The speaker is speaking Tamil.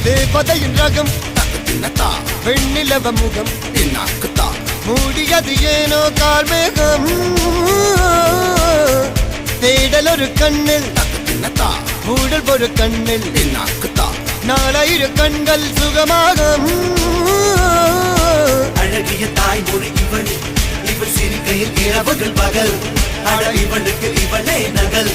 தேவதையின் ரகம் வெண்ணிலவ முகம் மூடியது ஏனோ கார்மேகம் தேடல் ஒரு கண்ணில் மூடல் ஒரு கண்ணில் 4000 கண்கள் சுகமாக அழகிய தாய்மொழி இவள் இவள் சிரிக்கையில் இரவுகள் பகல் அழ இவளுக்கு இவளே நகல்.